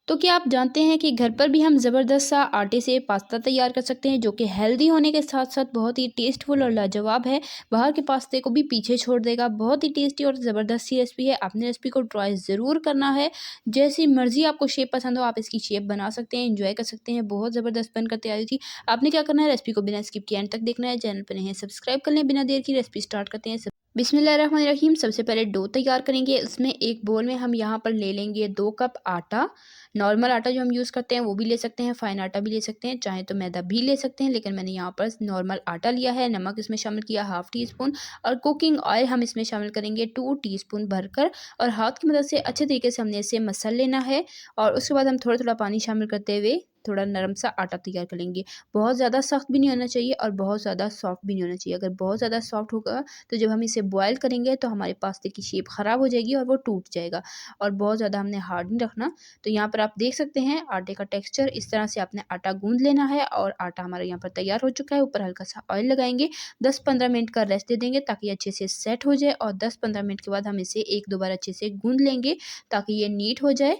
तो क्या आप जानते हैं कि घर पर भी हम ज़बरदस्त सा आटे से पास्ता तैयार कर सकते हैं, जो कि हेल्दी होने के साथ साथ बहुत ही टेस्टफुल और लाजवाब है। बाहर के पास्ते को भी पीछे छोड़ देगा। बहुत ही टेस्टी और ज़बरदस्त सी रेसिपी है। आपने रेसिपी को ट्राई ज़रूर करना है। जैसी मर्ज़ी आपको शेप पसंद हो, आप इसकी शेप बना सकते हैं, एंजॉय कर सकते हैं। बहुत ज़बरदस्त बनकर तैयार हुई थी। आपने क्या करना है, रेसिपी को बिना स्किप किए एंड तक देखना है। चैनल पर नए हैं, सब्सक्राइब कर लें। बिना देर की रेसिपी स्टार्ट करते हैं। बिस्मिल्लाहिर्रहमानिर्रहीम। सबसे पहले डो तैयार करेंगे। उसमें एक बोल में हम यहाँ पर ले लेंगे 2 कप आटा। नॉर्मल आटा जो हम यूज़ करते हैं वो भी ले सकते हैं, फ़ाइन आटा भी ले सकते हैं, चाहे तो मैदा भी ले सकते हैं, लेकिन मैंने यहाँ पर नॉर्मल आटा लिया है। नमक इसमें शामिल किया हाफ़ टी स्पून और कुकिंग ऑयल हम इसमें शामिल करेंगे 2 टीस्पून भरकर, और हाथ की मदद से अच्छे तरीके से हमने इसे मसल लेना है। और उसके बाद हम थोड़ा-थोड़ा पानी शामिल करते हुए थोड़ा नरम सा आटा तैयार कर लेंगे। बहुत ज़्यादा सख्त भी नहीं होना चाहिए और बहुत ज़्यादा सॉफ्ट भी नहीं होना चाहिए। अगर बहुत ज़्यादा सॉफ्ट होगा तो जब हम इसे बॉयल करेंगे तो हमारे पास्ते की शेप ख़राब हो जाएगी और वो टूट जाएगा। और बहुत ज़्यादा हमने हार्ड नहीं रखना। तो यहाँ पर आप देख सकते हैं आटे का टेक्सचर इस तरह से आपने आटा गूँध लेना है, और आटा हमारा यहाँ पर तैयार हो चुका है। ऊपर हल्का सा ऑयल लगाएँगे, 10-15 मिनट का रेस्ट दे देंगे ताकि अच्छे से सेट हो जाए, और 10-15 मिनट के बाद हम इसे 1-2 बार अच्छे से गूँध लेंगे ताकि ये नीट हो जाए।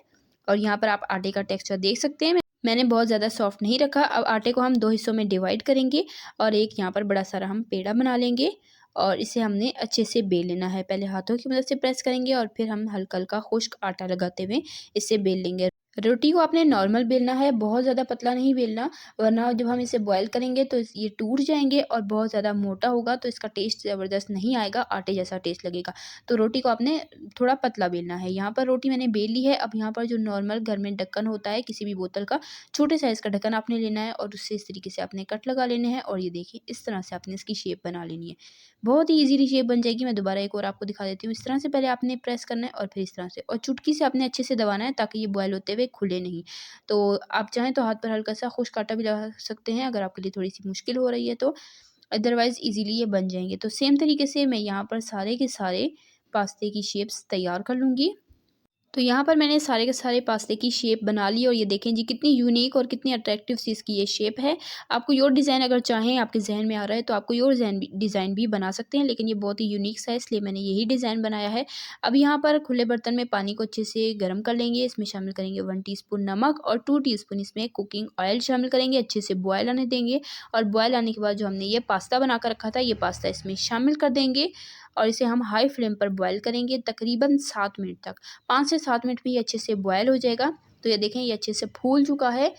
और यहाँ पर आप आटे का टेक्सचर देख सकते हैं। मैंने बहुत ज़्यादा सॉफ्ट नहीं रखा। अब आटे को हम 2 हिस्सों में डिवाइड करेंगे, और एक यहाँ पर बड़ा सारा हम पेड़ा बना लेंगे, और इसे हमने अच्छे से बेल लेना है। पहले हाथों की मदद से प्रेस करेंगे और फिर हम हल्का-हल्का खुश्क आटा लगाते हुए इसे बेल लेंगे। रोटी को आपने नॉर्मल बेलना है, बहुत ज़्यादा पतला नहीं बेलना, वरना जब हम इसे बॉयल करेंगे तो ये टूट जाएँगे, और बहुत ज़्यादा मोटा होगा तो इसका टेस्ट ज़बरदस्त नहीं आएगा, आटे जैसा टेस्ट लगेगा। तो रोटी को आपने थोड़ा पतला बेलना है। यहाँ पर रोटी मैंने बेल ली है। अब यहाँ पर जो नॉर्मल घर में ढक्कन होता है किसी भी बोतल का, छोटे साइज़ का ढक्कन आपने लेना है, और उससे इस तरीके से आपने कट लगा लेने हैं, और ये देखिए इस तरह से आपने इसकी शेप बना लेनी है। बहुत ही ईज़िली शेप बन जाएगी। मैं दोबारा एक और आपको दिखा देती हूँ। इस तरह से पहले आपने प्रेस करना है और फिर इस तरह से, और चुटकी से आपने अच्छे से दबाना है ताकि ये बॉयल होते हुए खुले नहीं। तो आप चाहें तो हाथ पर हल्का-सा खुश्क आटा भी लगा सकते हैं, अगर आपके लिए थोड़ी-सी मुश्किल हो रही है तो। अदरवाइज़ ईज़िली ये बन जाएँगे। तो सेम तरीके से मैं यहाँ पर सारे के सारे पास्ते की शेप्स तैयार कर लूँगी। तो यहाँ पर मैंने सारे के सारे पास्ते की शेप बना ली, और ये देखें जी कितनी यूनिक और कितनी अट्रैक्टिव सी इसकी ये शेप है। आप कोई और डिज़ाइन अगर चाहें, आपके ज़हन में आ रहा है, तो आप कोई और डिज़ाइन भी बना सकते हैं, लेकिन ये बहुत ही यूनिक सा है इसलिए मैंने यही डिज़ाइन बनाया है। अब यहाँ पर खुले बर्तन में पानी को अच्छे से गर्म कर लेंगे। इसमें शामिल करेंगे 1 टीस्पून नमक और 2 टीस्पून इसमें कुकिंग ऑयल शामिल करेंगे। अच्छे से बॉयल आने देंगे, और बॉयल आने के बाद जो हमने ये पास्ता बना कर रखा था, ये पास्ता इसमें शामिल कर देंगे, और इसे हम हाई फ्लेम पर बॉयल करेंगे तकरीबन 7 मिनट तक। 5 से 7 मिनट में ये अच्छे से बॉयल हो जाएगा। तो ये देखें ये अच्छे से फूल चुका है,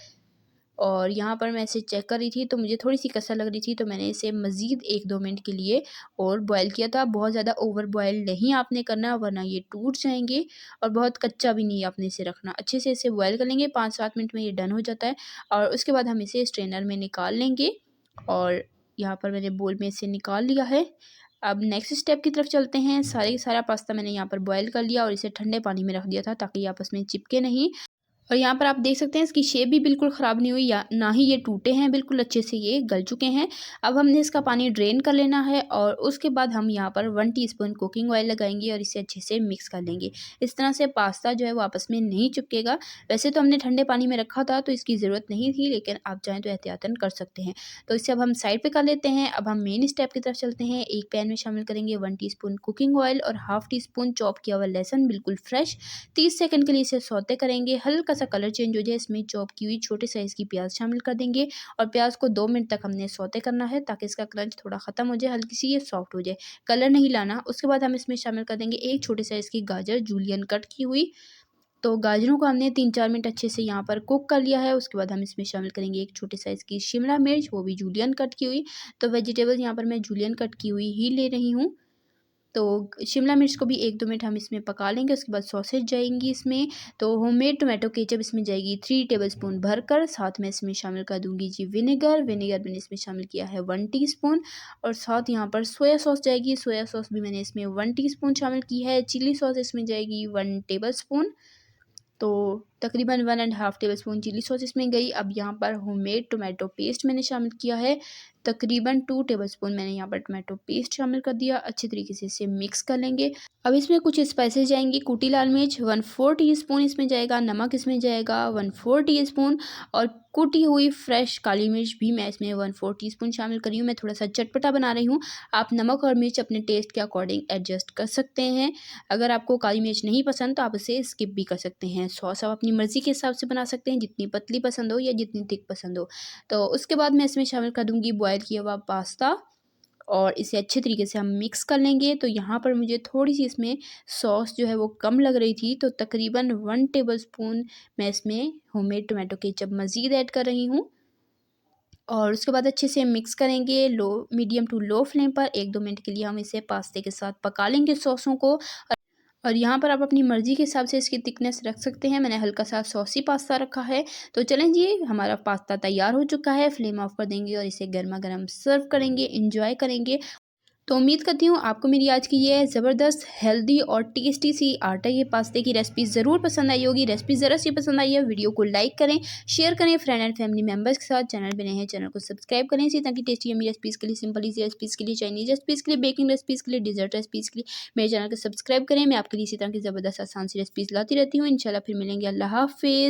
और यहाँ पर मैं इसे चेक कर रही थी तो मुझे थोड़ी-सी कसर लग रही थी, तो मैंने इसे मज़ीद 1-2 मिनट के लिए और बॉयल किया था। बहुत ज़्यादा ओवर बॉयल नहीं आपने करना, वरना ये टूट जाएँगे, और बहुत कच्चा भी नहीं आपने इसे रखना। अच्छे से इसे बॉयल कर लेंगे, 5-7 मिनट में ये डन हो जाता है, और उसके बाद हम इसे स्ट्रेनर में निकाल लेंगे, और यहाँ पर मैंने बोल में इसे निकाल लिया है। अब नेक्स्ट स्टेप की तरफ चलते हैं। सारे का सारा पास्ता मैंने यहाँ पर बॉयल कर लिया, और इसे ठंडे पानी में रख दिया था ताकि ये आपस में चिपके नहीं। और यहाँ पर आप देख सकते हैं इसकी शेप भी बिल्कुल ख़राब नहीं हुई, या ना ही ये टूटे हैं, बिल्कुल अच्छे से ये गल चुके हैं। अब हमने इसका पानी ड्रेन कर लेना है, और उसके बाद हम यहाँ पर 1 टीस्पून कुकिंग ऑयल लगाएंगे और इसे अच्छे से मिक्स कर लेंगे। इस तरह से पास्ता जो है वो आपस में नहीं चिपकेगा। वैसे तो हमने ठंडे पानी में रखा था तो इसकी ज़रूरत नहीं थी, लेकिन आप चाहें तो एहतियातन कर सकते हैं। तो इसे अब हम साइड पर कर लेते हैं। अब हम मेन स्टेप की तरफ चलते हैं। एक पैन में शामिल करेंगे 1 टीस्पून कुकिंग ऑयल और हाफ़ टीस्पून चॉप किया हुआ लहसुन, बिल्कुल फ्रेश। 30 सेकंड के लिए इसे सौते करेंगे। हल्का सा कलर चेंज हो जाए, इसमें चॉप की हुई छोटे साइज़ की प्याज शामिल कर देंगे, और प्याज को 2 मिनट तक हमने सौते करना है ताकि इसका क्रंच थोड़ा ख़त्म हो जाए, हल्की सी ये सॉफ्ट हो जाए, कलर नहीं लाना। उसके बाद हम इसमें शामिल कर देंगे एक छोटे साइज़ की गाजर जूलियन कट की हुई। तो गाजरों को हमने 3-4 मिनट अच्छे से यहाँ पर कुक कर लिया है। उसके बाद हम इसमें शामिल करेंगे एक छोटे साइज़ की शिमला मिर्च, वो भी जूलियन कट की हुई। तो वेजिटेबल्स यहाँ पर मैं जूलियन कट की हुई ही ले रही हूँ। तो शिमला मिर्च को भी 1-2 मिनट हम इसमें पका लेंगे। उसके बाद सॉसेज जाएँगी इसमें। तो होममेड टोमेटो केचप इसमें जाएगी 3 टेबलस्पून भरकर। साथ में इसमें शामिल कर दूँगी जी विनेगर। विनेगर मैंने इसमें शामिल किया है 1 टीस्पून, और साथ यहाँ पर सोया सॉस जाएगी। सोया सॉस भी मैंने इसमें 1 टीस्पून शामिल की है। चिली सॉस इसमें जाएगी 1 टेबलस्पून। तो तकरीबन 1 and half tablespoon chili sauce इसमें गई। अब यहाँ पर होममेड टोमेटो पेस्ट मैंने शामिल किया है। तकरीबन 2 टेबलस्पून मैंने यहाँ पर टोमेटो पेस्ट शामिल कर दिया। अच्छे तरीके से इसे मिक्स कर लेंगे। अब इसमें कुछ स्पाइसेस जाएँगी। कुटी लाल मिर्च 1/4 टीस्पून इसमें जाएगा, नमक इसमें जाएगा 1/4 टीस्पून, और कुटी हुई फ्रेश काली मिर्च भी मैं इसमें 1/4 टीस्पून शामिल कर रही हूँ। मैं थोड़ा-सा चटपटा बना रही हूँ। आप नमक और मिर्च अपने टेस्ट के अकॉर्डिंग एडजस्ट कर सकते हैं। अगर आपको काली मिर्च नहीं पसंद तो आप इसे स्किप भी कर सकते हैं। सॉस आप अपनी अपनी मर्ज़ी के हिसाब से बना सकते हैं, जितनी पतली पसंद हो या जितनी थिक पसंद हो। तो उसके बाद मैं इसमें शामिल कर दूँगी बॉयल किया हुआ पास्ता और इसे अच्छे तरीके से हम मिक्स कर लेंगे। तो यहाँ पर मुझे थोड़ी-सी इसमें सॉस जो है वो कम लग रही थी, तो तकरीबन 1 टेबलस्पून मैं इसमें होममेड टोमेटो केचप मज़ीद ऐड कर रही हूँ। और उसके बाद अच्छे से मिक्स करेंगे, मीडियम टू लो फ्लेम पर 1-2 मिनट के लिए हम इसे पास्ते के साथ पका लेंगे सॉसों को। और यहाँ पर आप अपनी मर्ज़ी के हिसाब से इसकी थिकनेस रख सकते हैं। मैंने हल्का-सा सॉसी पास्ता रखा है। तो चलें जी, हमारा पास्ता तैयार हो चुका है। फ्लेम ऑफ कर देंगे और इसे गरमा-गरम सर्व करेंगे, एन्जॉय करेंगे। तो उम्मीद करती हूँ आपको मेरी आज की ये ज़बरदस्त हेल्दी और टेस्टी सी आटे के पास्ते की रेसिपी ज़रूर पसंद आई होगी। रेसिपी ज़रा सी पसंद आई है, वीडियो को लाइक करें, शेयर करें फ्रेंड एंड फैमिली मेंबर्स के साथ। चैनल पे नए हैं, चैनल को सब्सक्राइब करें इसी ताकि टेस्टी यम्मी रेसिपीज़ के लिए, सिंपल ईज़ी रेसिपीज़ के लिए, चाइनीज़ रेसिपीज़ के लिए, बेकिंग रेसिपीज़ के लिए, डिज़र्ट रेसिपीज़ के लिए मेरे चैनल को सब्सक्राइब करें। मैं आपके लिए इसी तरह की ज़बरदस्त आसान सी रेसिपीज़ लाती रहती हूँ। इंशाल्लाह फिर मिलेंगे। अल्लाह हाफ़िज़।